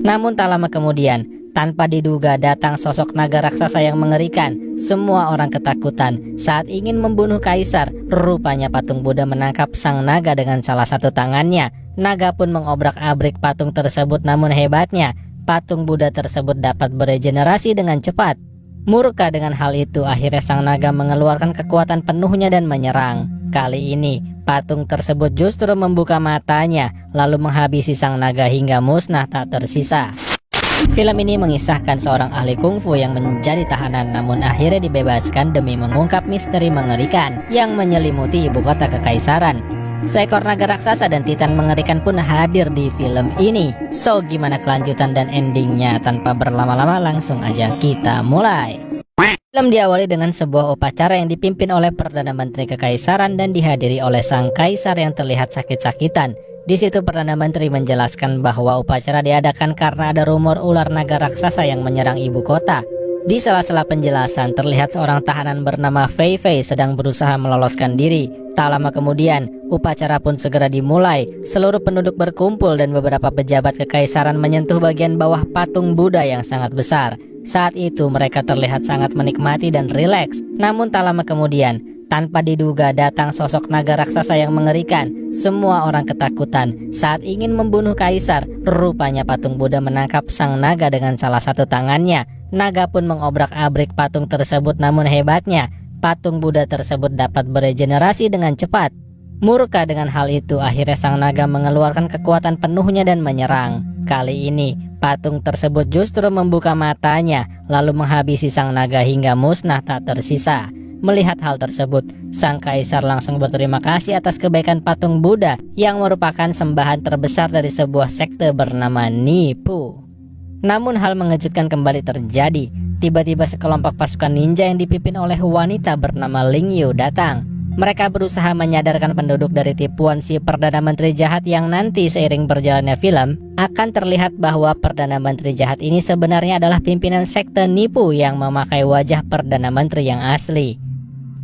Namun tak lama kemudian, tanpa diduga datang sosok naga raksasa yang mengerikan. Semua orang ketakutan saat ingin membunuh kaisar. Rupanya patung Buddha menangkap sang naga dengan salah satu tangannya. Naga pun mengobrak-abrik patung tersebut, namun hebatnya patung Buddha tersebut dapat beregenerasi dengan cepat. Murka dengan hal itu, akhirnya sang naga mengeluarkan kekuatan penuhnya dan menyerang. Kali ini patung tersebut justru membuka matanya, lalu menghabisi sang naga hingga musnah tak tersisa. Film ini mengisahkan seorang ahli kungfu yang menjadi tahanan namun akhirnya dibebaskan demi mengungkap misteri mengerikan yang menyelimuti ibu kota kekaisaran. Seekor naga raksasa dan titan mengerikan pun hadir di film ini. So, gimana kelanjutan dan endingnya? Tanpa berlama-lama langsung aja kita mulai. Film diawali dengan sebuah upacara yang dipimpin oleh Perdana Menteri Kekaisaran dan dihadiri oleh sang kaisar yang terlihat sakit-sakitan. Di situ Perdana Menteri menjelaskan bahwa upacara diadakan karena ada rumor ular naga raksasa yang menyerang ibu kota. Di sela-sela penjelasan terlihat seorang tahanan bernama Fei Fei sedang berusaha meloloskan diri. Tak lama kemudian, upacara pun segera dimulai. Seluruh penduduk berkumpul dan beberapa pejabat kekaisaran menyentuh bagian bawah patung Buddha yang sangat besar. Saat itu mereka terlihat sangat menikmati dan rileks. Namun tak lama kemudian, tanpa diduga datang sosok naga raksasa yang mengerikan. Semua orang ketakutan saat ingin membunuh kaisar. Rupanya patung Buddha menangkap sang naga dengan salah satu tangannya. Naga pun mengobrak-abrik patung tersebut, namun hebatnya patung Buddha tersebut dapat beregenerasi dengan cepat. Murka dengan hal itu, akhirnya sang naga mengeluarkan kekuatan penuhnya dan menyerang. Kali ini patung tersebut justru membuka matanya, lalu menghabisi sang naga hingga musnah tak tersisa. Melihat hal tersebut, sang kaisar langsung berterima kasih atas kebaikan patung Buddha yang merupakan sembahan terbesar dari sebuah sekte bernama Nipu. Namun hal mengejutkan kembali terjadi. Tiba-tiba sekelompok pasukan ninja yang dipimpin oleh wanita bernama Ling Yu datang. Mereka berusaha menyadarkan penduduk dari tipuan si Perdana Menteri jahat yang nanti seiring berjalannya film akan terlihat bahwa Perdana Menteri jahat ini sebenarnya adalah pimpinan sekte Nipu yang memakai wajah Perdana Menteri yang asli.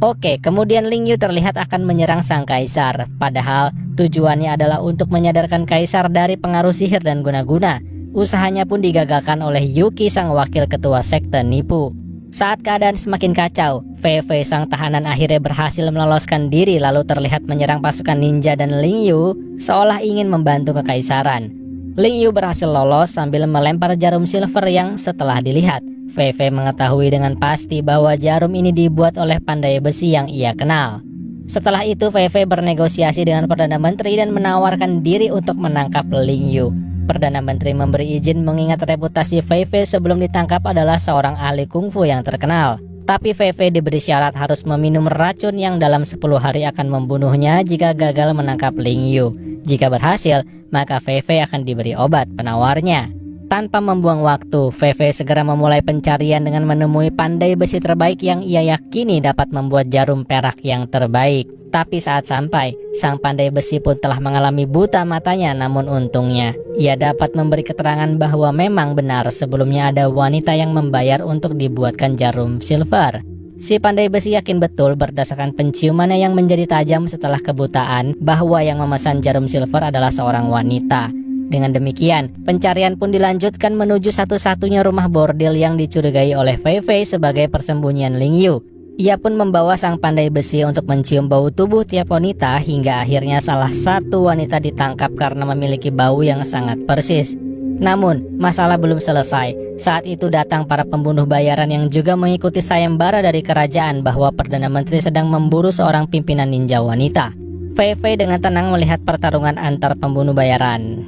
Oke, kemudian Ling Yu terlihat akan menyerang sang kaisar. Padahal tujuannya adalah untuk menyadarkan kaisar dari pengaruh sihir dan guna-guna. Usahanya pun digagalkan oleh Yuki, sang wakil ketua sekte Nipu. Saat keadaan semakin kacau, Fei Fei sang tahanan akhirnya berhasil meloloskan diri lalu terlihat menyerang pasukan ninja dan Ling Yu seolah ingin membantu kekaisaran. Ling Yu berhasil lolos sambil melempar jarum silver yang setelah dilihat, Fei Fei mengetahui dengan pasti bahwa jarum ini dibuat oleh pandai besi yang ia kenal. Setelah itu Fei Fei bernegosiasi dengan Perdana Menteri dan menawarkan diri untuk menangkap Ling Yu. Perdana Menteri memberi izin mengingat reputasi Fei Fei sebelum ditangkap adalah seorang ahli kungfu yang terkenal. Tapi Fei Fei diberi syarat harus meminum racun yang dalam 10 hari akan membunuhnya jika gagal menangkap Ling Yu. Jika berhasil, maka Fei Fei akan diberi obat penawarnya. Tanpa membuang waktu, Fei Fei segera memulai pencarian dengan menemui pandai besi terbaik yang ia yakini dapat membuat jarum perak yang terbaik. Tapi saat sampai, sang pandai besi pun telah mengalami buta matanya, namun untungnya ia dapat memberi keterangan bahwa memang benar sebelumnya ada wanita yang membayar untuk dibuatkan jarum silver. Si pandai besi yakin betul berdasarkan penciumannya yang menjadi tajam setelah kebutaan bahwa yang memesan jarum silver adalah seorang wanita. Dengan demikian, pencarian pun dilanjutkan menuju satu-satunya rumah bordil yang dicurigai oleh Fei Fei sebagai persembunyian Ling Yu. Ia pun membawa sang pandai besi untuk mencium bau tubuh tiap wanita hingga akhirnya salah satu wanita ditangkap karena memiliki bau yang sangat persis. Namun, masalah belum selesai. Saat itu datang para pembunuh bayaran yang juga mengikuti sayembara dari kerajaan bahwa Perdana Menteri sedang memburu seorang pimpinan ninja wanita. Fei Fei dengan tenang melihat pertarungan antar pembunuh bayaran.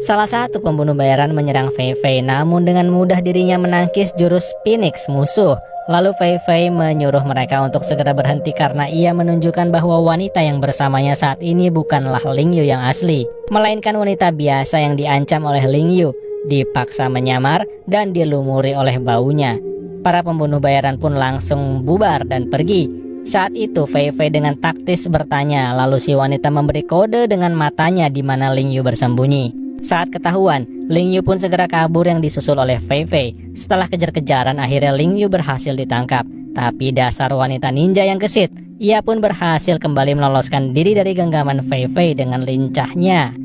Salah satu pembunuh bayaran menyerang Fei Fei, namun dengan mudah dirinya menangkis jurus Phoenix musuh. Lalu Fei Fei menyuruh mereka untuk segera berhenti karena ia menunjukkan bahwa wanita yang bersamanya saat ini bukanlah Ling Yu yang asli, melainkan wanita biasa yang diancam oleh Ling Yu, dipaksa menyamar dan dilumuri oleh baunya. Para pembunuh bayaran pun langsung bubar dan pergi. Saat itu Fei Fei dengan taktis bertanya, lalu si wanita memberi kode dengan matanya di mana Ling Yu bersembunyi. Saat ketahuan, Ling Yu pun segera kabur yang disusul oleh Fei Fei. Setelah kejar-kejaran, akhirnya Ling Yu berhasil ditangkap. Tapi dasar wanita ninja yang gesit, ia pun berhasil kembali meloloskan diri dari genggaman Fei Fei dengan lincahnya.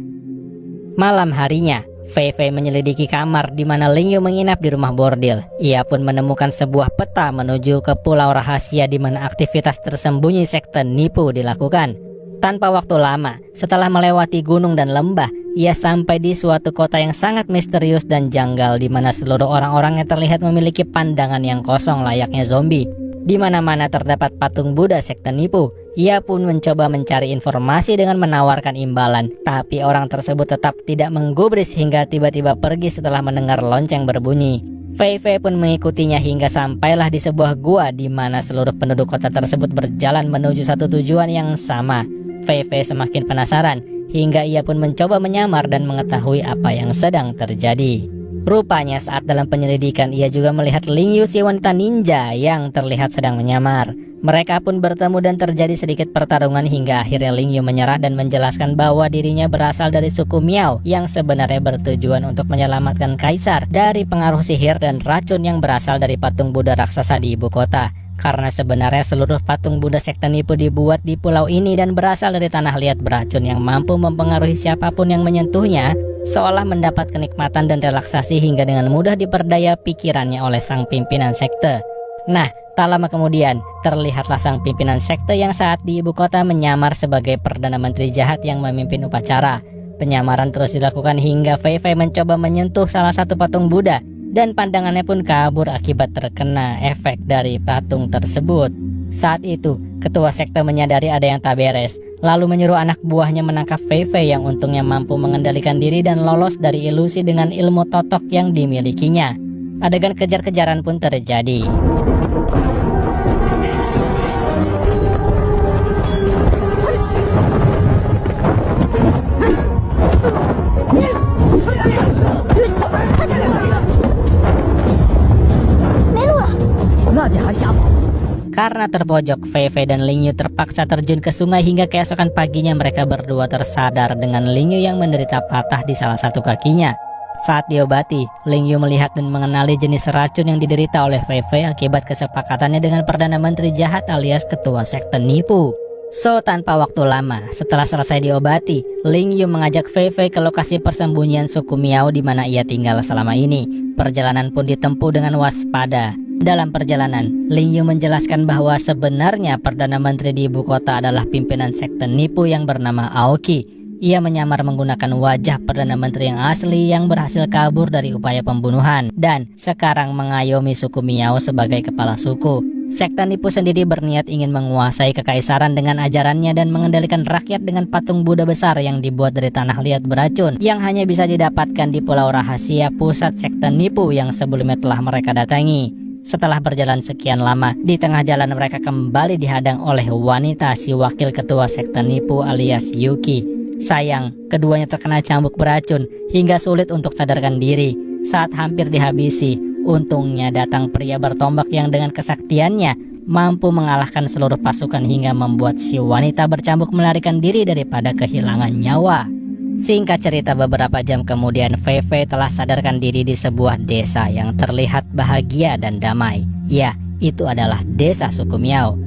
Malam harinya, Fei Fei menyelidiki kamar di mana Ling Yu menginap di rumah bordil. Ia pun menemukan sebuah peta menuju ke pulau rahasia di mana aktivitas tersembunyi sekte nipu dilakukan. Tanpa waktu lama, setelah melewati gunung dan lembah, ia sampai di suatu kota yang sangat misterius dan janggal di mana seluruh orang-orang yang terlihat memiliki pandangan yang kosong layaknya zombie. Di mana-mana terdapat patung Buddha sekte nipu. Ia pun mencoba mencari informasi dengan menawarkan imbalan, tapi orang tersebut tetap tidak menggubris hingga tiba-tiba pergi setelah mendengar lonceng berbunyi. Fei Fei pun mengikutinya hingga sampailah di sebuah gua di mana seluruh penduduk kota tersebut berjalan menuju satu tujuan yang sama. Fei Fei semakin penasaran hingga ia pun mencoba menyamar dan mengetahui apa yang sedang terjadi. Rupanya saat dalam penyelidikan ia juga melihat Ling Yu si wanita ninja yang terlihat sedang menyamar. Mereka pun bertemu dan terjadi sedikit pertarungan hingga akhirnya Ling Yu menyerah dan menjelaskan bahwa dirinya berasal dari suku Miao yang sebenarnya bertujuan untuk menyelamatkan kaisar dari pengaruh sihir dan racun yang berasal dari patung Buddha raksasa di ibu kota. Karena sebenarnya seluruh patung Buddha sekte nipu dibuat di pulau ini dan berasal dari tanah liat beracun yang mampu mempengaruhi siapapun yang menyentuhnya, seolah mendapat kenikmatan dan relaksasi hingga dengan mudah diperdaya pikirannya oleh sang pimpinan sekte. Nah, tak lama kemudian, terlihatlah sang pimpinan sekte yang saat di ibu kota menyamar sebagai Perdana Menteri jahat yang memimpin upacara. Penyamaran terus dilakukan hingga Fei Fei mencoba menyentuh salah satu patung Buddha, dan pandangannya pun kabur akibat terkena efek dari patung tersebut. Saat itu, ketua sekte menyadari ada yang tak beres, lalu menyuruh anak buahnya menangkap Fei Fei yang untungnya mampu mengendalikan diri dan lolos dari ilusi dengan ilmu totok yang dimilikinya. Adegan kejar-kejaran pun terjadi. Karena terpojok, Fei Fei dan Ling Yu terpaksa terjun ke sungai hingga keesokan paginya mereka berdua tersadar dengan Ling Yu yang menderita patah di salah satu kakinya. Saat diobati, Ling Yu melihat dan mengenali jenis racun yang diderita oleh Fei Fei akibat kesepakatannya dengan Perdana Menteri jahat alias ketua sekte nipu. So, tanpa waktu lama, setelah selesai diobati, Ling Yu mengajak Fei Fei ke lokasi persembunyian suku Miao di mana ia tinggal selama ini. Perjalanan pun ditempuh dengan waspada. Dalam perjalanan, Ling Yu menjelaskan bahwa sebenarnya Perdana Menteri di ibu kota adalah pimpinan sekte nipu yang bernama Aoki. Ia menyamar menggunakan wajah Perdana Menteri yang asli yang berhasil kabur dari upaya pembunuhan dan sekarang mengayomi suku Miao sebagai kepala suku. Sekte nipu sendiri berniat ingin menguasai kekaisaran dengan ajarannya dan mengendalikan rakyat dengan patung Buddha besar yang dibuat dari tanah liat beracun yang hanya bisa didapatkan di pulau rahasia pusat sekte nipu yang sebelumnya telah mereka datangi. Setelah berjalan sekian lama, di tengah jalan mereka kembali dihadang oleh wanita si wakil ketua sekte nipu alias Yuki. Sayang, keduanya terkena cambuk beracun hingga sulit untuk sadarkan diri. Saat hampir dihabisi, untungnya datang pria bertombak yang dengan kesaktiannya mampu mengalahkan seluruh pasukan hingga membuat si wanita bercambuk melarikan diri daripada kehilangan nyawa. Singkat cerita, beberapa jam kemudian Fei Fei telah sadarkan diri di sebuah desa yang terlihat bahagia dan damai. Ya, itu adalah desa suku Miao.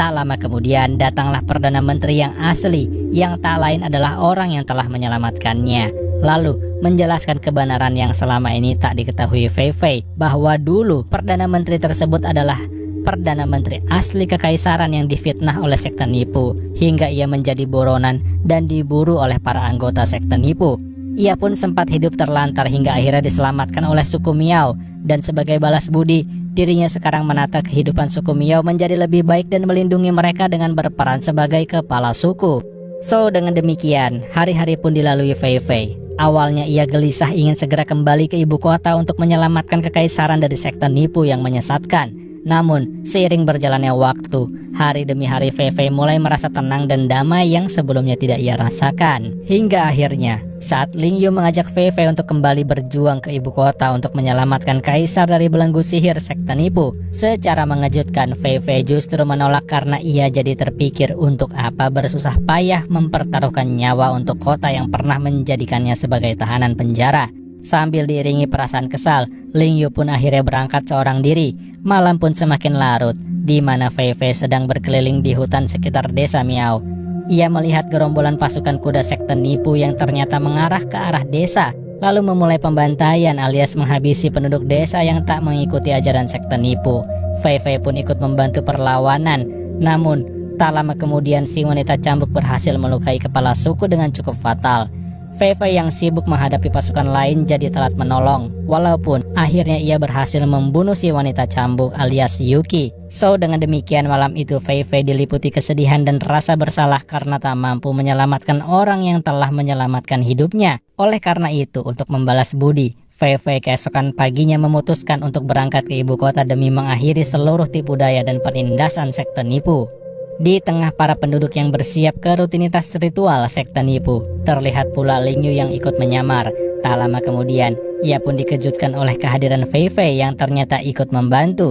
Tak lama kemudian datanglah Perdana Menteri yang asli, yang tak lain adalah orang yang telah menyelamatkannya. Lalu menjelaskan kebenaran yang selama ini tak diketahui Fei Fei, bahwa dulu Perdana Menteri tersebut adalah Perdana Menteri asli kekaisaran yang difitnah oleh sekte nipu hingga ia menjadi buronan dan diburu oleh para anggota sekte nipu. Ia pun sempat hidup terlantar hingga akhirnya diselamatkan oleh suku Miao, dan sebagai balas budi, dirinya sekarang menata kehidupan suku Miao menjadi lebih baik dan melindungi mereka dengan berperan sebagai kepala suku. So, dengan demikian, hari-hari pun dilalui Fei Fei. Awalnya ia gelisah ingin segera kembali ke ibu kota untuk menyelamatkan kekaisaran dari sekte nipu yang menyesatkan. Namun, seiring berjalannya waktu, hari demi hari Fei Fei mulai merasa tenang dan damai yang sebelumnya tidak ia rasakan. Hingga akhirnya, saat Ling Yu mengajak Fei Fei untuk kembali berjuang ke ibu kota untuk menyelamatkan kaisar dari belenggu sihir sekte nipu, secara mengejutkan Fei Fei justru menolak karena ia jadi terpikir untuk apa bersusah payah mempertaruhkan nyawa untuk kota yang pernah menjadikannya sebagai tahanan penjara. Sambil diiringi perasaan kesal, Ling Yu pun akhirnya berangkat seorang diri. Malam pun semakin larut, di mana Fei Fei sedang berkeliling di hutan sekitar desa Miao. Ia melihat gerombolan pasukan kuda sekte nipu yang ternyata mengarah ke arah desa, lalu memulai pembantaian alias menghabisi penduduk desa yang tak mengikuti ajaran sekte nipu. Fei Fei pun ikut membantu perlawanan, namun tak lama kemudian si wanita cambuk berhasil melukai kepala suku dengan cukup fatal. Fei Fei yang sibuk menghadapi pasukan lain jadi telat menolong, walaupun akhirnya ia berhasil membunuh si wanita cambuk alias Yuki. So dengan demikian malam itu Fei Fei diliputi kesedihan dan rasa bersalah karena tak mampu menyelamatkan orang yang telah menyelamatkan hidupnya. Oleh karena itu, untuk membalas budi, Fei Fei keesokan paginya memutuskan untuk berangkat ke ibu kota demi mengakhiri seluruh tipu daya dan penindasan sekte nipu. Di tengah para penduduk yang bersiap ke rutinitas ritual sekte nipu, terlihat pula Ling Yu yang ikut menyamar. Tak lama kemudian, ia pun dikejutkan oleh kehadiran Fei Fei yang ternyata ikut membantu.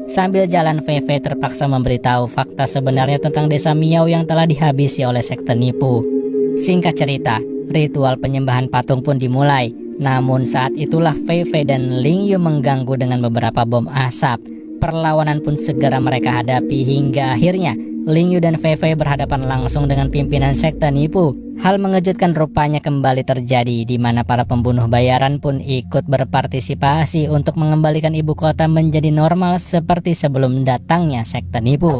Sambil jalan, Fei Fei terpaksa memberitahu fakta sebenarnya tentang desa Miao yang telah dihabisi oleh sekte nipu. Singkat cerita, ritual penyembahan patung pun dimulai. Namun saat itulah Fei Fei dan Ling Yu mengganggu dengan beberapa bom asap. Perlawanan pun segera mereka hadapi hingga akhirnya Ling Yu dan Fei Fei berhadapan langsung dengan pimpinan sekte nipu. Hal mengejutkan rupanya kembali terjadi, di mana para pembunuh bayaran pun ikut berpartisipasi untuk mengembalikan ibu kota menjadi normal seperti sebelum datangnya sekte nipu.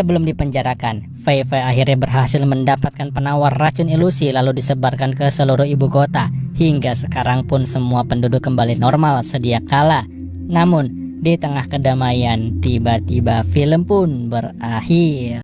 Sebelum dipenjarakan, Fei Fei akhirnya berhasil mendapatkan penawar racun ilusi lalu disebarkan ke seluruh ibu kota. Hingga sekarang pun semua penduduk kembali normal sedia kala. Namun, di tengah kedamaian, tiba-tiba film pun berakhir.